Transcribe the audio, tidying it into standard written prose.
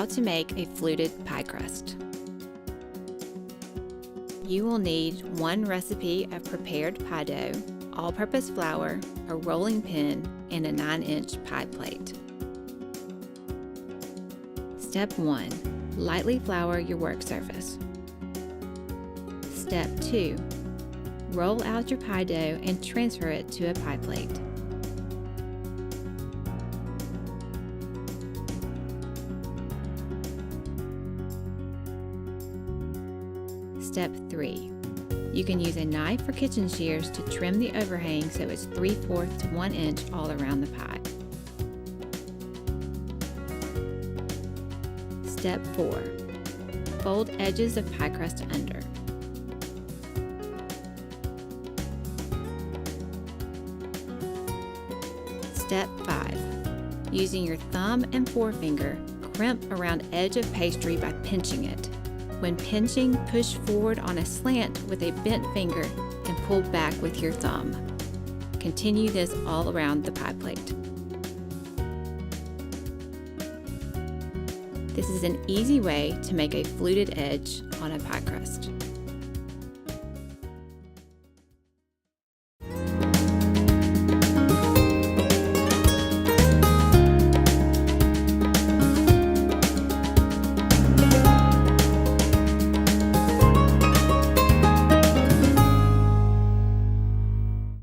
How to make a fluted pie crust. You will need 1 recipe of prepared pie dough, all-purpose flour, a rolling pin, and a 9-inch pie plate. Step 1. Lightly flour your work surface. Step 2. Roll out your pie dough and transfer it to a pie plate. Step 3. You can use a knife or kitchen shears to trim the overhang so it's 3/4 to 1 inch all around the pie. Step 4. Fold edges of pie crust under. Step 5. Using your thumb and forefinger, crimp around edge of pastry by pinching it. When pinching, push forward on a slant with a bent finger and pull back with your thumb. Continue this all around the pie plate. This is an easy way to make a fluted edge on a pie crust.